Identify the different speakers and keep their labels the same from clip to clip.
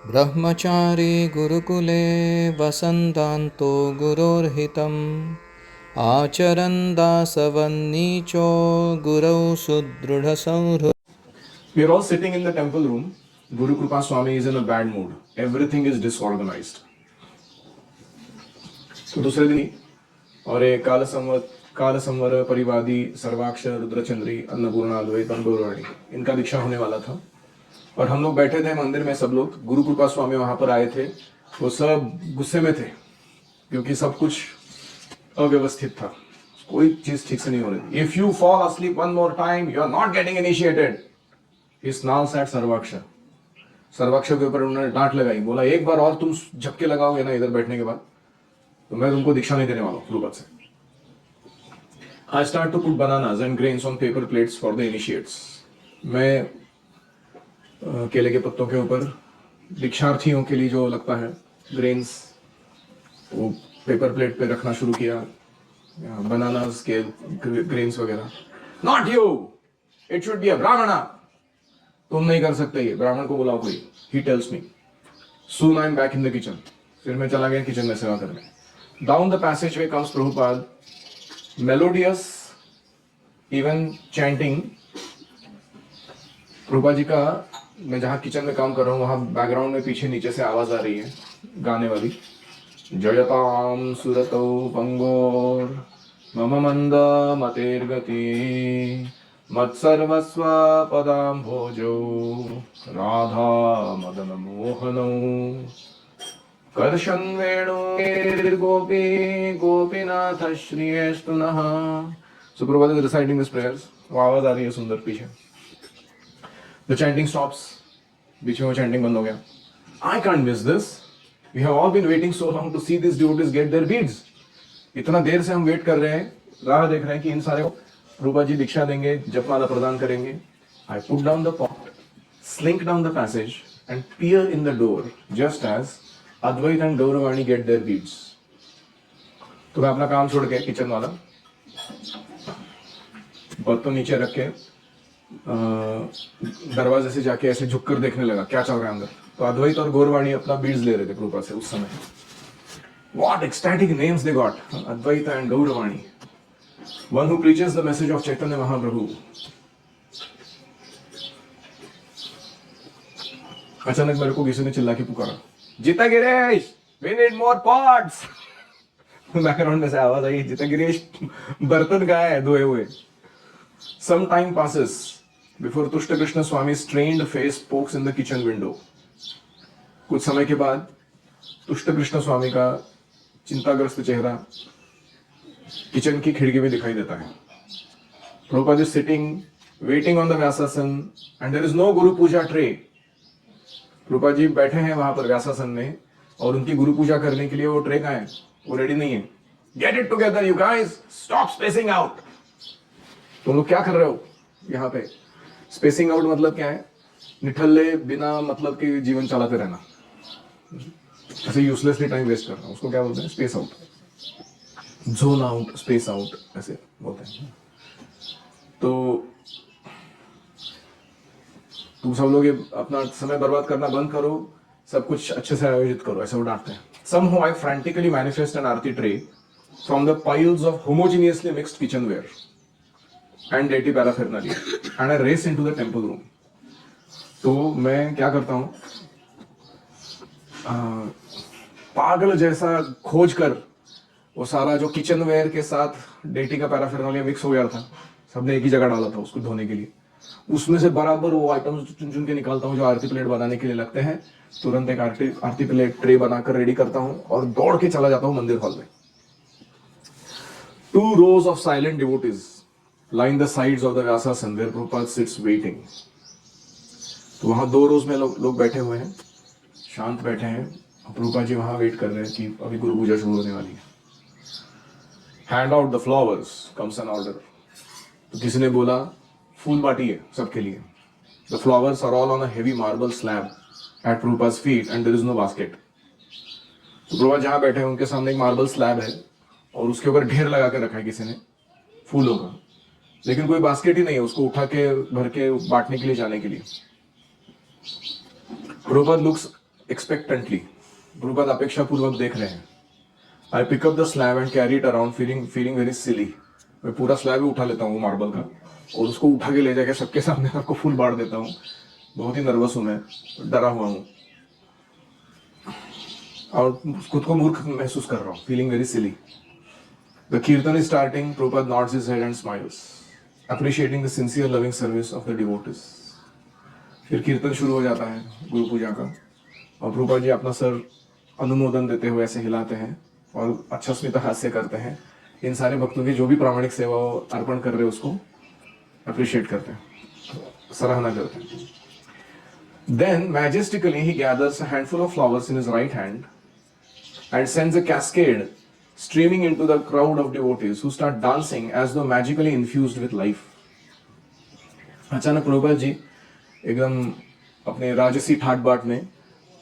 Speaker 1: ब्रह्मचारी गुरुकुले वसन्तान्तो गुरोर्हितम् आचरन् दासवन्नीचो गुरौ सुदृढसंहृत्.
Speaker 2: We are all sitting in the temple room. Guru Krupa Swami is in a bad mood. Everything is disorganized. तो दूसरे दिन और एक काल संवर परिवादी सर्वाक्षर रुद्रचंद्री अन्नपूर्णा अद्वैत गौरवाणी इनका दीक्षा होने वाला था और हम लोग बैठे थे मंदिर में। सब लोग गुरु कृपा स्वामी वहां पर आए थे। वो सब गुस्से में थे क्योंकि सब कुछ अव्यवस्थित था, कोई चीज ठीक से नहीं हो रही। If you fall asleep one more time you are not getting initiated. He snarls at सर्वाक्षर। सर्वाक्षर के ऊपर उन्होंने डांट लगाई, बोला एक बार और तुम झपके लगाओगे ना इधर बैठने के बाद तो मैं तुमको दीक्षा नहीं देने वाला हूं गुरुपद से। I start to put bananas and grains on paper plates for the initiates. मैं केले के पत्तों के ऊपर दीक्षार्थियों के लिए जो लगता है ग्रेन्स वो पेपर प्लेट पे रखना शुरू किया, बनानास के ग्रेन्स वगैरह। Not you, it should be a ब्राह्मणा। तुम नहीं कर सकते ये, ब्राह्मण को बुलाओ कोई। He tells me. Soon I am back in the kitchen. फिर मैं चला गया किचन में सेवा करने। Down the passageway comes Prabhupada, melodious even chanting. Prabhupada ji का, मैं जहाँ किचन में काम कर रहा हूँ वहाँ बैकग्राउंड में पीछे नीचे से आवाज आ रही है गाने वाली। जयताम सुरतो पंगोर मम मंद मतेर्गति मत्सर्वस्व पदाम भोजो राधा मदन मोहनो कर्षण वेणु गोपी गोपीनाथ श्रीयस्तु नः। So Prabhupada is reciting this prayers. वो आवाज आ रही है सुंदर पीछे। The chanting stops. बीच में वो chanting बंद हो गया। I can't miss this. We have all been waiting so long to see these devotees get their beads. इतना देर से हम वेट कर रहे हैं, राह देख रहे हैं कि इन सारे को रूपा जी दीक्षा देंगे, जपमाला प्रदान करेंगे। I put down the pot, slink down the passage, and peer in the door just as Advait and Gauravani get their beads. तो मैं अपना काम छोड़ के किचन वाला बर्तन नीचे रख के दरवाजे से जाके ऐसे झुककर देखने लगा क्या चल रहा है अंदर। तो अद्वैत और गौरवाणी अपना बीड्स ले रहे थे कृपा से उस समय। What ecstatic names they got, Advaita and Gauravani. One who preaches the message of Chaitanya Mahaprabhu. अचानक मेरे को किसी ने चिल्ला के पुकारा, जीता Girish, we need more pots. Background में से आवाज आई, जीता गिरीश बर्तन कहाँ है धोए हुए। Some time passes before Tushta Krishna Swami's trained face pokes in the kitchen window. कुछ समय के बाद तुष्ट कृष्ण स्वामी का चिंताग्रस्त चेहरा किचन की खिड़की में दिखाई देता है। Prabhupada is sitting, waiting on the Vyasasan, and there is no Guru Puja tray. Prabhupada जी बैठे हैं वहां पर व्यासासन में और उनकी गुरु पूजा करने के लिए वो ट्रे कहाँ है, वो रेडी नहीं है। Get it together, you guys! Stop spacing out! तुम लोग क्या कर रहे हो यहाँ पे? स्पेसिंग आउट मतलब क्या है? निठल्ले बिना मतलब के जीवन चलाते रहना, ऐसे यूजलेसली टाइम वेस्ट करना, उसको क्या बोलते हैं? Space out, zone out, space out ऐसे बोलते हैं। तो तुम सब लोग ये अपना समय बर्बाद करना बंद करो, सब कुछ अच्छे से आयोजित करो, ऐसे वो डांटते हैं। Somehow I frantically manifest an Aarti tray from the piles of homogeneously mixed kitchenware and deity paraphernalia and I race into the temple room. तो मैं क्या करता हूँ, पागल जैसा खोज कर वो सारा जो किचनवेयर के साथ डेटी का पैराफेरनालिया मिक्स हो गया था, सबने एक ही जगह डाला था उसको धोने के लिए, उसमें से बराबर वो आइटम्स चुन चुन के निकालता हूँ जो आरती प्लेट बनाने के लिए लगते हैं। तुरंत एक आरती प्लेट ट्रे बनाकर रेडी करता हूँ और दौड़ के चला जाता हूँ मंदिर हॉल में। 2 rows of silent devotees line the sides of the Vyasasan where Prabhupada sits waiting. तो वहां 2 rows में लोग बैठे हुए हैं, शांत बैठे हैं। प्रभुपाद जी वहां वेट कर रहे हैं कि अभी गुरु पूजा शुरू होने वाली है। Hand out the flowers comes an order. तो किसी ने बोला फूल बांटिए सबके लिए। The flowers are all on a heavy marble slab at Prabhupada's feet and there is no basket. तो प्रभुपाद जहां बैठे हैं उनके सामने एक मार्बल स्लैब है और उसके ऊपर ढेर लगा के रखा है किसी ने फूलों का, लेकिन कोई बास्केट ही नहीं है उसको उठा के भर के बांटने के लिए जाने के लिए। Prabhupada looks expectantly. प्रभुपाद अपेक्षा पूर्वक देख रहे हैं. I pick up the slab and carry it around, feeling very silly. मैं पूरा स्लैब ही उठा लेता हूँ मार्बल का और उसको उठा के ले जाके सबके सामने सबको फूल बांट देता हूँ. बहुत ही नर्वस हूँ मैं, डरा हुआ हूँ और खुद को मूर्ख महसूस कर रहा हूँ. Feeling very silly. The kirtan is starting. Prabhupada nods his head and smiles, appreciating the sincere loving service of the devotees. फिर कीर्तन शुरू हो जाता है गुरु पूजा का और प्रभुपाद जी अपना सर अनुमोदन देते हुए ऐसे हिलाते हैं और अच्छा स्मित हास्य करते हैं. इन सारे भक्तों की जो भी प्रामाणिक सेवा अर्पण कर रहे हैं उसको अप्रिशिएट करते हैं, सराहना करते हैं. Then majestically he gathers a handful of flowers in his right hand and sends a cascade streaming into the crowd of devotees who start dancing as though magically infused with life. अचानक प्रभुपाद जी एकदम अपने राजसी ठाट बाट में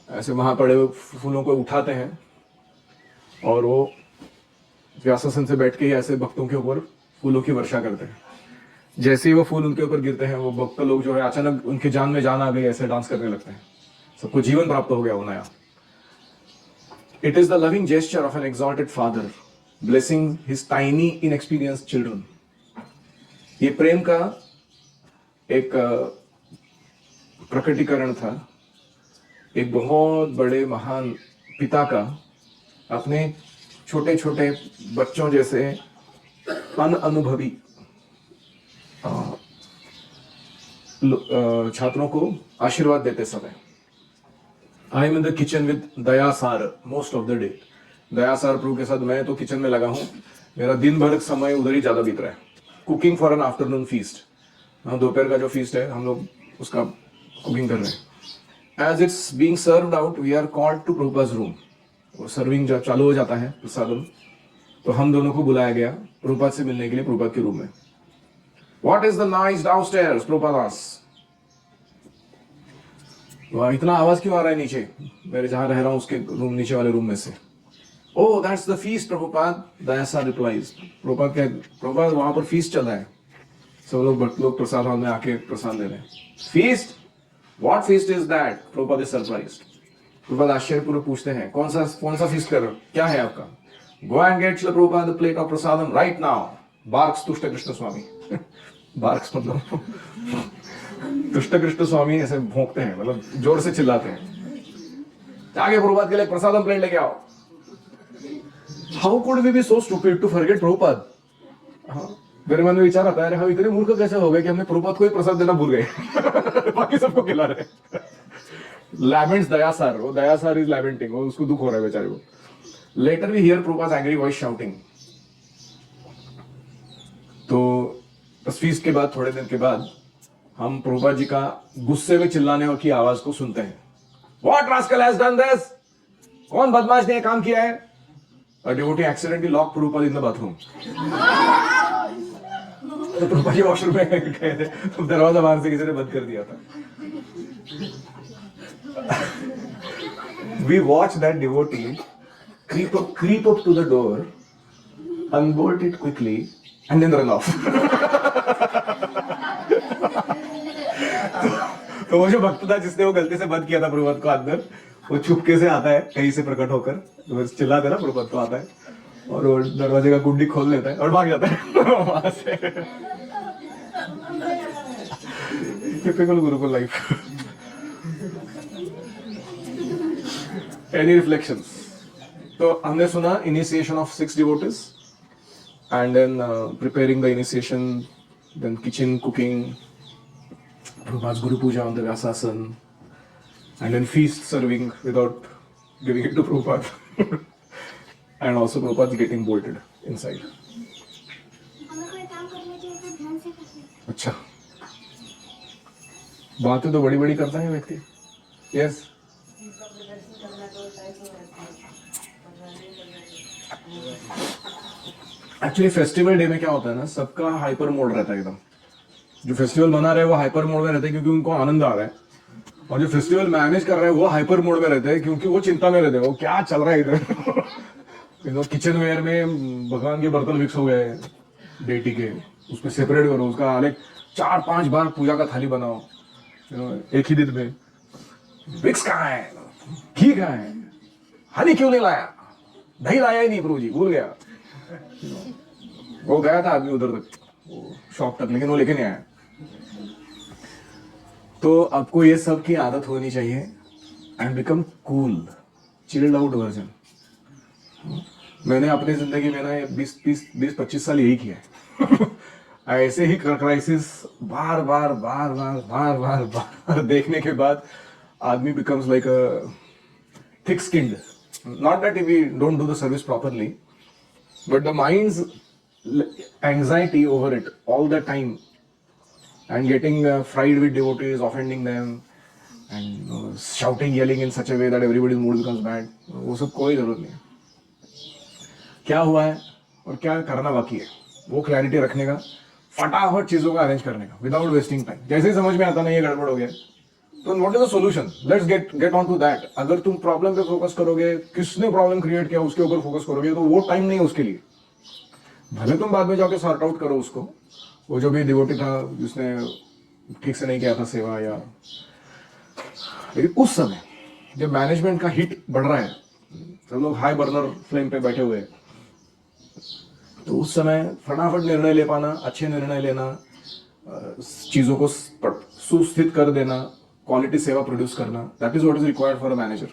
Speaker 2: ऐसे वहां पड़े हुए फूलों को उठाते हैं और वो व्यासासन से बैठ के ही ऐसे भक्तों के ऊपर फूलों की वर्षा करते हैं. जैसे ही वो फूल उनके ऊपर गिरते हैं वो भक्त लोग जो है अचानक उनके जान में जान आ गई ऐसे डांस करने लगते हैं. सबको जीवन प्राप्त हो गया वो नया. It is the loving gesture of an exalted father blessing his tiny inexperienced children. ये प्रेम का एक प्रकटीकरण था एक बहुत बड़े महान पिता का अपने छोटे छोटे बच्चों जैसे अनअनुभवी छात्रों को आशीर्वाद देते समय. I am in the kitchen with दया सार most of the day. दया सार प्रभु के साथ मैं तो किचन में लगा हूँ. मेरा दिन भर समय उधर ही ज्यादा बीत रहा है. Cooking for an afternoon feast. दोपहर का जो फीस्ट है हम लोग उसका कुकिंग कर रहे हैं. As it's being served out, we are called to Prabhupada's room. वो सर्विंग जब चालू हो जाता है प्रसादम तो हम दोनों को बुलाया गया प्रभुपाद से मिलने के लिए प्रभुपाद के रूम में. What is the noise downstairs? Prabhupada asks. वह इतना आवाज क्यों आ रहा है नीचे मेरे जहां रह रहा हूं उसके रूम नीचे वाले रूम में से. Oh, that's the feast, Prabhupada. दयासा replies. Prabhupada वहां पर फीस्ट चल रहा है. सब लोग भक्त लोग प्रसाद हॉल में आके प्रसाद ले रहे हैं. Feast? What feast is that? Prabhupada is surprised. Prabhupada आश्चर्यपूर्वक पूछते हैं कौन सा फीस्ट कर रहे हो, क्या है आपका. Go and get Srila Prabhupada the plate of prasadam right now. Barks तुष्ट कृष्ण स्वामी. बार्क्स मतलब तुष्ट कृष्ण स्वामी ऐसे भौंकते हैं, मतलब जोर से चिल्लाते हैं. आगे प्रभुपाद के लिए प्रसादम प्लेट लेके आओ. How could we be so stupid to forget Prabhupada. मेरे मन में विचार आता है हम इतने मूर्ख कैसे हो गए कि हमने प्रभुपाद को ही प्रसाद देना भूल गए. बाकी सबको खिला रहे. लैमेंट्स दयासार, वो दयासार इज लैमेंटिंग, वो उसको दुख हो रहा है बेचारे को. Later we hear Prabhupada angry voice shouting. तो बस फीस्ट के बाद थोड़े दिन के बाद हम प्रभुपाद जी का गुस्से में चिल्लाने की आवाज को सुनते हैं. What rascal has done this? कौन बदमाश ने ये काम किया है? A devotee accidentally locked Prabhupada in the bathroom. तो प्रभुपाद जी वॉशरूम में गए थे तो दरवाजा बाहर से किसी ने बंद कर दिया था. We watch that devotee creep up to the door, unbolt it quickly, and then run off. तो वो जो भक्त था जिसने वो गलती से बंद किया था प्रभुपाद को अंदर, वो चुपके से आता है कहीं से प्रकट होकर, तो चिल्लाते ना प्रभुपाद को आता है और वो दरवाजे का कुंडी खोल लेता है और भाग जाता है वहां से. Typical gurukul life. Any reflections? तो हमने सुना initiation of 6 devotees and then preparing the initiation, then kitchen cooking, Prabhupada's Guru Puja on the Vyasasana, and then feast serving without giving it to Prabhupada. And also Prabhupada getting bolted inside. अच्छा, बातें तो बड़ी बड़ी करता है व्यक्ति. Yes. Actually festival day में क्या होता है ना, सबका हाइपर मोड रहता है एकदम. जो फेस्टिवल मना रहे हैं वो हाइपर मोड में रहते हैं क्योंकि उनको आनंद आ रहा है, और जो फेस्टिवल मैनेज कर रहे हैं वो हाइपर मोड में रहते हैं क्योंकि वो चिंता में रहते हैं वो क्या चल रहा है इधर. किचन वेयर में भगवान के बर्तन मिक्स हो गए डेटी के, उसको सेपरेट करो, उसका अलग 4-5 बार पूजा का थाली बनाओ एक ही दिन में. मिक्स कहाँ है, घी कहाँ है, हनी क्यों नहीं लाया, दही लाया ही नहीं प्रभु जी, भूल गया। वो गया था आदमी उधर तक, शॉप तक, लेकिन वो लेके नहीं आया। तो आपको ये सब की आदत होनी चाहिए and become cool, chilled out version. मैंने अपनी जिंदगी में ना 20-25 साल यही किया है। ऐसे ही क्राइसिस बार बार बार बार बार बार बार देखने के बाद आदमी becomes like a thick skinned. Not that we don't do the service properly, but the mind's anxiety over it all the time and getting fried with devotees, offending them and shouting, yelling in such a way that everybody's mood becomes bad. वो सब कोई जरूरत नहीं है। क्या हुआ है और क्या करना बाकी है वो क्लैरिटी रखने का, फटाफट चीजों का अरेंज करने का विदाउट वेस्टिंग टाइम। जैसे ही समझ में आता ना ये गड़बड़ हो गया, तो what is the solution, let's get on to that. अगर तुम प्रॉब्लम पे फोकस करोगे, किसने प्रॉब्लम क्रिएट किया उसके ऊपर फोकस करोगे, तो वो टाइम नहीं है उसके लिए। भले तुम बाद में जाके सॉर्ट आउट करो उसको, वो जो भी डिवोटी था जिसने ठीक से नहीं किया था सेवा या, लेकिन उस समय जब मैनेजमेंट का हिट बढ़ रहा है, सब लोग हाई बर्नर फ्लेम पे बैठे हुए हैं, तो उस समय फटाफट निर्णय ले पाना, अच्छे निर्णय लेना, चीजों को सुस्थित कर देना, क्वालिटी सेवा प्रोड्यूस करना, that is what is required for a manager.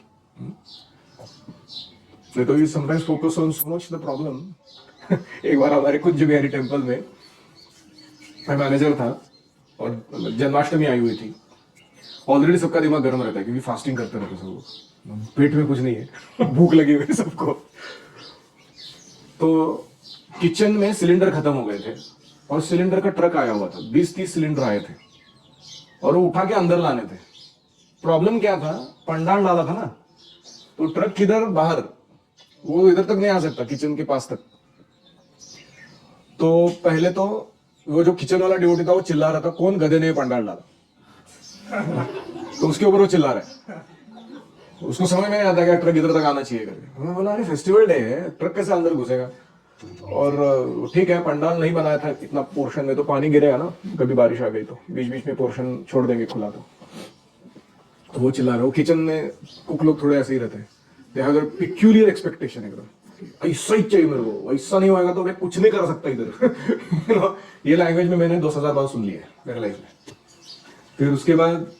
Speaker 2: नहीं तो we sometimes focus on so much the problem. एक बार हमारे कुंज बिहारी टेम्पल में मैं मैनेजर था और जन्माष्टमी आई हुई थी। ऑलरेडी सबका दिमाग गर्म रहता है क्योंकि फास्टिंग करते रहते सब लोग, पेट में कुछ नहीं है, भूख लगी हुई है सबको। तो किचन में सिलेंडर खत्म हो गए थे और सिलेंडर का ट्रक आया हुआ था, 20-30 सिलेंडर आए थे और वो उठा के अंदर लाने थे। प्रॉब्लम क्या था, पंडाल डाला था ना, तो ट्रक किधर, बाहर, वो इधर तक नहीं आ सकता, किचन के पास तक। तो पहले तो वो जो किचन वाला ड्यूटी था वो चिल्ला रहा था, कौन गधे ने पंडाल डाला, तो उसके ऊपर वो चिल्ला रहा है। उसको समझ में नहीं आता कि ट्रक इधर तक आना चाहिए करके। मैं बोला अरे फेस्टिवल डे है, ट्रक कैसे अंदर घुसेगा। और ठीक है, पंडाल नहीं बनाया था इतना पोर्शन में, तो पानी गिरेगा ना, कभी बारिश आ गई तो बीच बीच में पोर्शन छोड़ देंगे खुला। तो वो चिल्ला रहे हो। किचन में कुक लोग थोड़े ऐसे ही रहते हैं, they have their peculiar expectation, एकदम ऐसा ही चाहिए मेरे को, ऐसा नहीं होएगा तो मैं कुछ नहीं कर सकता इधर। ये लैंग्वेज में मैंने 2000 बार सुन ली है मेरे लाइफ में। फिर उसके बाद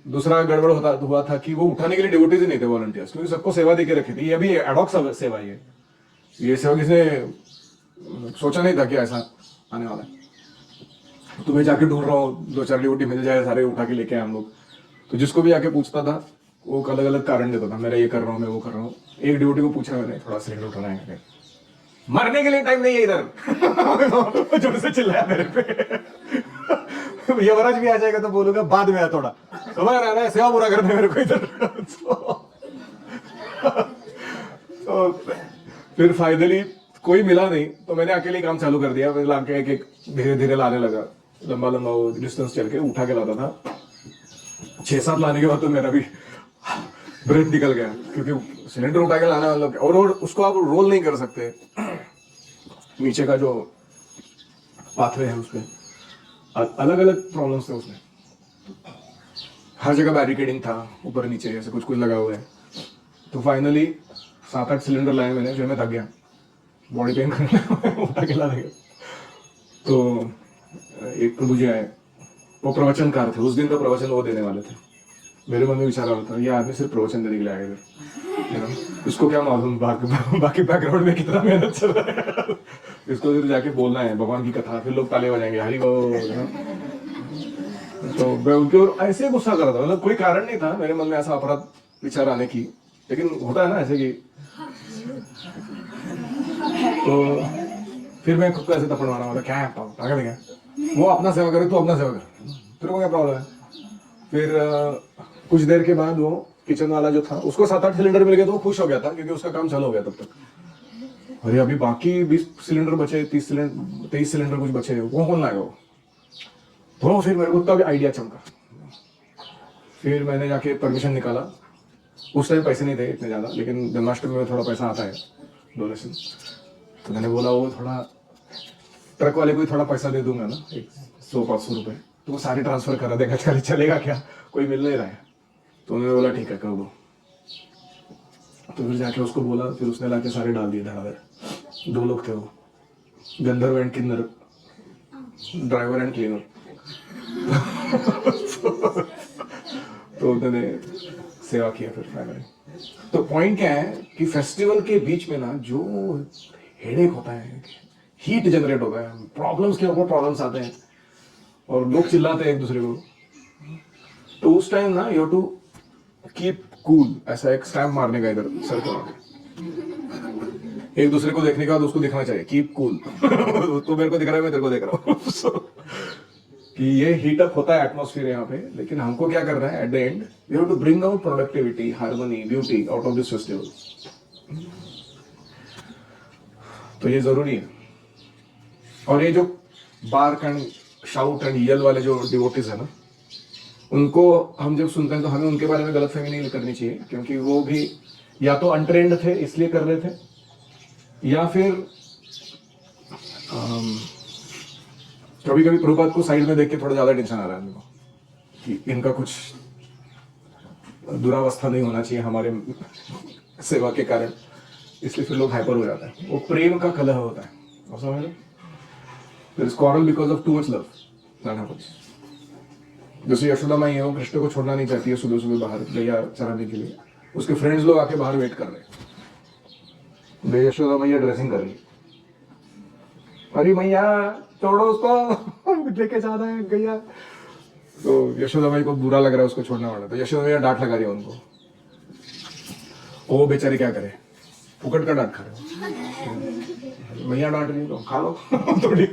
Speaker 2: दूसरा गड़बड़ हुआ था कि वो उठाने के लिए डिवोटीज ही नहीं थे, वॉलंटियर्स, क्योंकि सबको सेवा देके रखी थी। ये अभी एडॉक सेवा ही है, ये सेवा किसने सोचा नहीं था कि ऐसा आने वाला है। तो मैं जाके ढूंढ रहा हूँ, 2-4 डिवोटी मिल जाए, सारे उठा के लेके आए हम लोग। तो जिसको भी आके पूछता था वो अलग अलग कारण देता था, मेरा ये कर रहा हूँ, मैं वो कर रहा हूँ। एक डिवोटी को पूछा मैंने, थोड़ा सिलेंडर उठाना है, मरने के लिए टाइम नहीं है इधर। जोर से चिल्लाया मेरे पे। यमराज भी आ जाएगा तो बोलूंगा बाद में, थोड़ा समझ रहा है, सेवा पूरा करने मेरे को इधर। तो फिर फाइनली कोई मिला नहीं, तो मैंने अकेले काम चालू कर दिया। मैं लाके एक धीरे धीरे लाने लगा, लंबा लंबा वो डिस्टेंस चल के उठा के लाता था। 6-7 लाने के बाद तो मेरा भी ब्रेथ निकल गया, क्योंकि सिलेंडर उठा के लाना मतलब, और उसको आप रोल नहीं कर सकते। नीचे का जो पाथवे है उसमें अलग अलग प्रॉब्लम्स थे, उसमें हर जगह बैरिकेडिंग था, ऊपर नीचे ऐसे कुछ कुछ लगा हुआ है। तो फाइनली 7-8 सिलेंडर लाए मैंने, जो मैं थक गया, बॉडी पेन करने उठा के ला दिया। तो एक प्रभु जी आए, वो प्रवचनकार थे, उस दिन का प्रवचन वो देने वाले थे। मेरे मन में विचार आ रहा था, ये आदमी सिर्फ प्रवचन देने के लिए आएगा, इसको क्या मालूम बाकी बैकग्राउंड में कितना मेहनत चल रहा है। इसको फिर जाके बोलना है भगवान की कथा, फिर लोग ताले बजाएंगे, हरि बोल। तो मैं उनके और ऐसे गुस्सा कर रहा था, मतलब कोई कारण नहीं था मेरे मन में ऐसा अपराध विचार आने की, लेकिन होता है ना ऐसे कि। तो फिर मैं खुद को ऐसे थप्पड़ मारा, मतलब क्या है पागल है क्या, वो अपना सेवा करे, तू अपना सेवा कर, तेरे को क्या प्रॉब्लम है। फिर कुछ देर के बाद वो किचन वाला जो था, उसको 7-8 सिलेंडर मिल गए, तो वो खुश हो गया था क्योंकि उसका काम चालू हो गया तब तक। अरे अभी बाकी 20 सिलेंडर बचे, 23 सिलेंडर कुछ बचे, वो कौन लाएगा वो। तो फिर मेरे को तब आइडिया चमका। फिर मैंने जाके परमिशन निकाला, उस टाइम पैसे नहीं थे इतने ज़्यादा, लेकिन जन्माष्टमी में थोड़ा पैसा आता है डोनेशन। तो मैंने बोला वो थोड़ा ट्रक वाले को ही थोड़ा पैसा दे दूंगा ना, 100-500 रुपये, तो वो सारे ट्रांसफर करा देगा, चलेगा क्या, कोई मिल नहीं रहा है। तो उन्होंने बोला ठीक है कर दो। तो फिर जाके उसको बोला, फिर उसने लाके सारे डाल दिए धड़ाधड़। 2 लोग थे वो, गंधर्व एंड किन्नर, ड्राइवर एंड क्लीनर। तो उन्होंने सेवा किया फिर फाइनली। तो पॉइंट क्या है कि फेस्टिवल के बीच में ना जो हेडेक होता है, हीट जनरेट होता है, प्रॉब्लम्स के ऊपर प्रॉब्लम्स आते हैं और लोग चिल्लाते हैं एक दूसरे को, तो उस टाइम ना यू टू कीप कूल, ऐसा एक स्टैम्प मारने का इधर सर के आगे, एक दूसरे को देखने के बाद उसको दिखना चाहिए कीप कूल। तो मेरे को दिख रहा है, मैं तेरे को देख रहा हूँ। So, कि ये हीट अप होता है एटमॉस्फेयर यहाँ पे, लेकिन हमको क्या करना है at the end we have to bring out productivity, harmony, beauty out of this festival. तो ये जरूरी है। और ये जो bark and shout and yell वाले जो डिवोटीज है ना, उनको हम जब सुनते हैं तो हमें उनके बारे में गलतफहमी नहीं करनी चाहिए, क्योंकि वो भी या तो अनट्रेंड थे इसलिए कर रहे थे, या फिर कभी कभी प्रभुपाद को साइड में देख के थोड़ा ज्यादा टेंशन आ रहा है उनको कि इनका कुछ दुरावस्था नहीं होना चाहिए हमारे सेवा के कारण, इसलिए फिर लोग हाइपर हो जाते हैं। वो प्रेम का कलह होता है, आप समझ लो, there is quarrel because of too much love, that happens. जैसे यशोदा माई है, वो कृष्ण को छोड़ना नहीं चाहती है सुबह सुबह बाहर गैया चराने के लिए, उसके फ्रेंड्स लोग आके बाहर वेट कर रहे हैं, यशोदा मैया ड्रेसिंग कर रही है, अरे मैया छोड़ो उसको, लेके जा रहा है गैया। तो यशोदा माई को बुरा लग रहा है उसको छोड़ना पड़ा, तो यशोदा मैया डांट लगा रही है उनको, वो बेचारे क्या करे, फुकट का डांट खा रहे, मैया डांट रही तो खा लो थोड़ी।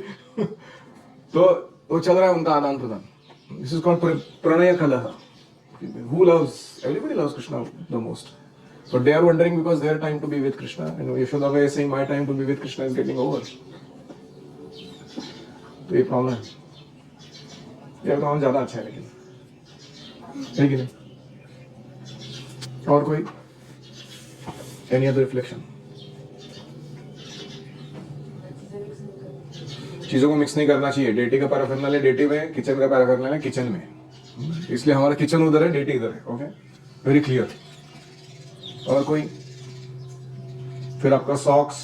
Speaker 2: तो चल रहा है उनका आदान प्रदान। दिस इज कॉल्ड प्रणय कलह। Who loves? Everybody loves Krishna the most. But they are wondering because their time to be with Krishna, and Yashoda is saying my time to be with Krishna is getting over. तो ये problem है। ये problem ज्यादा अच्छा है लेकिन नहीं। और कोई एनी अदर रिफ्लेक्शन? चीजों को मिक्स नहीं करना चाहिए। डेटी का पैराफर्नैलिया डेटी में, किचन का पैराफर्नैलिया किचन में, इसलिए हमारा किचन उधर है, डेटी इधर है। Okay, very clear. और कोई? फिर आपका सॉक्स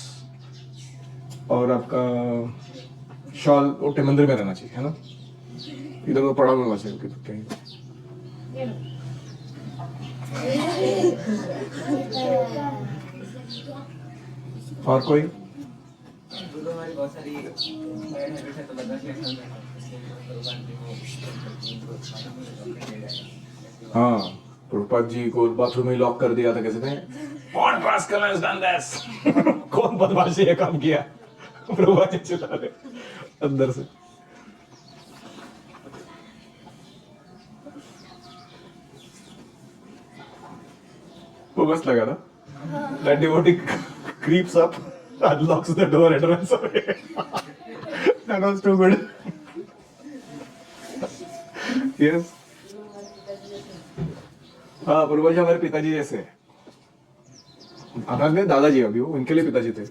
Speaker 2: और आपका शॉल वो मंदिर में रहना चाहिए, है ना, इधर तो पड़ा हुआ चाहिए कहीं। और कोई? हाँ, प्रभुपाद जी को बाथरूम में लॉक कर दिया था, कैसे थे, What rascal has done this? कौन बदमाशी ये काम किया? प्रभुपाद जी चिल्ला रहे अंदर से। वो बस लगा था, that devotee creeps up, unlocks the door and runs away. That was too good. Yes. हाँ, प्रभुपाद जी हमारे पिताजी जैसे हैं। आपने दादाजी, अभी वो उनके लिए पिताजी थे।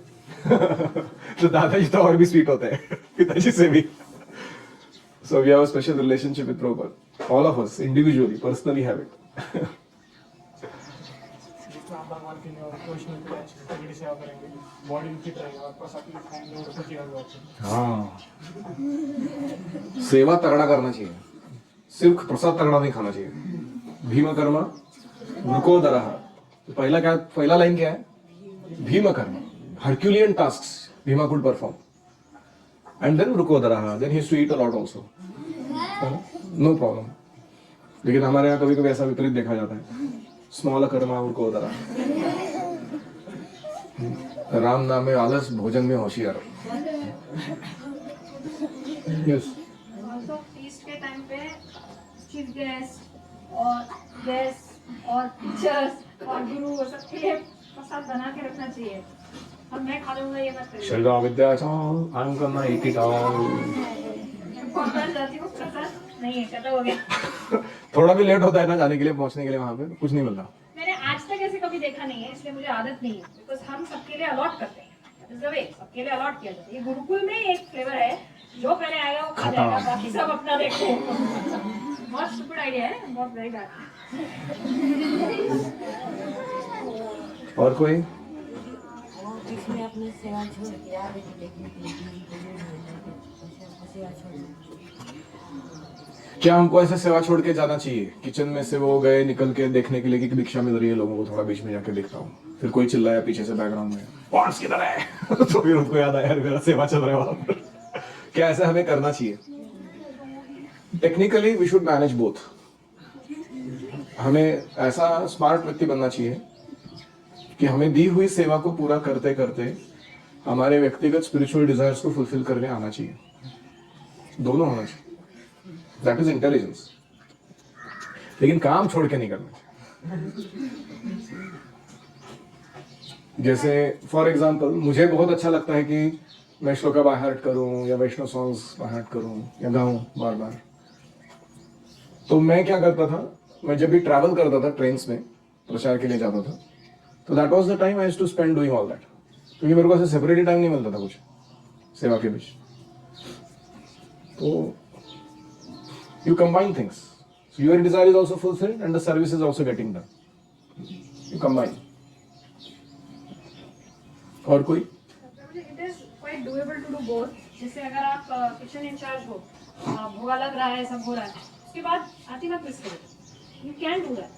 Speaker 2: तो दादाजी तो और भी स्वीट होते हैं पिताजी से भी। So we have a special relationship with Prabhupada. All of us individually, personally have it.
Speaker 3: भगवान के लिए और वैष्णव के लिए तगड़ी सेवा करेंगे, बॉडी भी फिट रहेगा और प्रसाद भी खाएंगे और खुशी होगी।
Speaker 2: हाँ, सेवा तगड़ा करना चाहिए, सिर्फ प्रसाद तगड़ा नहीं खाना चाहिए। भीम कर्म वृकोदरः, तो पहला लाइन क्या है? भीम कर्म, Herculean tasks Bhima could perform, and then Vrikodara, then he has to eat a lot also, no problem. लेकिन हमारे यहाँ कभी कभी ऐसा विपरीत देखा जाता है, स्मॉल कर्म वृकोदरः, राम नाम में आलस, भोजन में होशियार। यस,
Speaker 4: तो फीस्ट के टाइम पे चीफ गेस्ट और गेस्ट और टीचर्स और गुरु और सबके लिए प्रसाद बना के रखना चाहिए, और मैं खा लूंगा ये मत करिए।
Speaker 2: श्रद्धा विद्याचार, आई एम करना एक ही टाल।
Speaker 4: पहुंच जाती हूँ, प्रसाद नहीं है, खत्म हो गया।
Speaker 2: थोड़ा भी लेट होता है ना जाने के लिए, पहुंचने के लिए, वहां पे कुछ नहीं मिलता।
Speaker 4: मैंने आज तक ऐसे कभी देखा नहीं है, इसलिए मुझे आदत नहीं है, बिकॉज हम सबके लिए अलॉट करते हैं, सबके लिए अलॉट किया जाता है। ये गुरुकुल में एक फ्लेवर है, जो पहले आएगा वो खा जाएगा, बाकी सब अपना देखो। बहुत स्टूपिड आइडिया है, बहुत वेरी बैड।
Speaker 2: और कोई?
Speaker 5: वो जिसमें अपनी सेवा छोड़ के आ रही देखने के लिए सेवा छोड़
Speaker 2: क्या हमको ऐसे सेवा छोड़ के जाना चाहिए? किचन में से वो गए निकल के देखने के लिए कि भिक्षा मिल रही है लोगों को, थोड़ा बीच में जाके देखता हूँ, फिर कोई चिल्लाया पीछे से बैकग्राउंड में, पॉट्स किधर है? तो फिर उनको याद आया मेरा सेवा चल रहा है वहां पर। क्या ऐसा हमें करना चाहिए? Technically we should manage both. हमें ऐसा स्मार्ट व्यक्ति बनना चाहिए कि हमें दी हुई सेवा को पूरा करते करते हमारे व्यक्तिगत स्पिरिचुअल डिजायर्स को फुलफिल करने आना चाहिए। दोनों होना चाहिए। That is intelligence. लेकिन काम छोड़ के नहीं करना चाहिए। जैसे फॉर एग्जाम्पल मुझे बहुत अच्छा लगता है कि मैं श्लोका बाय हार्ट करूं या वैष्णव सॉन्ग्स बाय हार्ट करूं या गाऊं बार बार। तो मैं क्या करता था, मैं जब भी ट्रैवल करता था ट्रेन्स में प्रचार के लिए जाता था, तो that was the time I used to spend doing all that. क्योंकि मेरे को ऐसे सेपरेट टाइम नहीं मिलता था कुछ सेवा के बीच। तो you combine things, so your desire is also fulfilled and the service is also getting done. You combine. और कोई?
Speaker 4: It is quite doable to do both. जैसे अगर आप किचन इंचार्ज हो, भोगा लग रहा है, सब हो रहा है, उसके बाद आती मत मिस करो। You can do that.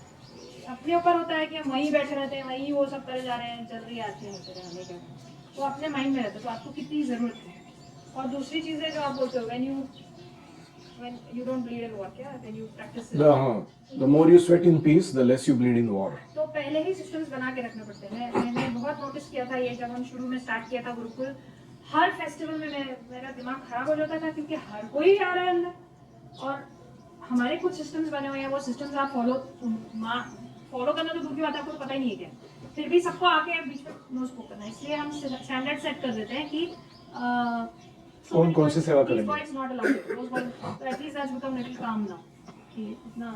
Speaker 4: अपने ऊपर होता है कि हम वहीं बैठे रहते हैं, वहीं वो सब करे जा रहे हैं, चल रही आती है होते रहने के, तो अपने माइंड में रहता है, तो आपको कितनी जरूरत है। और दूसरी चीज है जो आप बोलते हो, when you don't bleed in war, क्या when you practice
Speaker 2: The more you sweat in peace, the less you bleed in war.
Speaker 4: तो पहले ही सिस्टम्स बना के रखने पड़ते हैं। मैंने बहुत नोटिस किया था ये, जब हम शुरू में स्टार्ट किया था गुरुकुल, हर फेस्टिवल में मेरा दिमाग खराब हो जाता था क्योंकि हर कोई आ रहा है अंदर और हमारे कुछ सिस्टम्स बने हुए हैं, वो सिस्टम्स आप फॉलो करना तो दूर की बात है, आपको पता ही नहीं है क्या, फिर भी सबको आके बीच में नो स्पोक करना है। इसलिए हम स्टैंडर्ड सेट कर देते हैं कि
Speaker 2: कौन सी सेवा करेंगे।
Speaker 4: So at least that's become little calm now. कि इतना,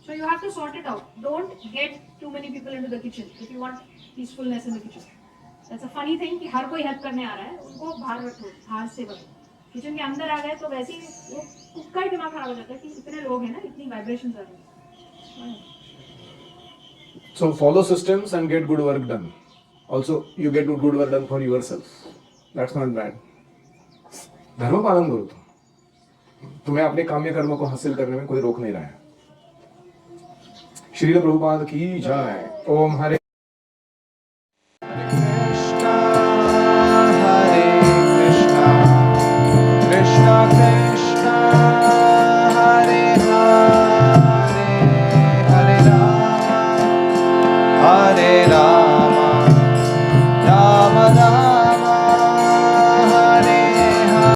Speaker 4: so you have to sort it out. Don't get too many people into the kitchen if you want peacefulness in the kitchen. That's a funny thing कि हर कोई help करने आ रहा है, उनको बाहर रखो, बाहर से बनो। किचन के अंदर आ गए तो वैसे ही वो उसका ही दिमाग खराब हो जाता है कि इतने लोग हैं ना, इतनी वाइब्रेशंस आ रही हैं।
Speaker 2: So follow systems and get good work done. Also, you get good work done for yourself. That's not bad. धर्म पालन करो तुम्हें अपने काम्य कर्मों को हासिल करने में कोई रोक नहीं रहा है। श्रील प्रभुपाद की जय। ओम हरे
Speaker 1: कृष्णा हरे कृष्णा कृष्णा कृष्णा हरे हरे हरे राम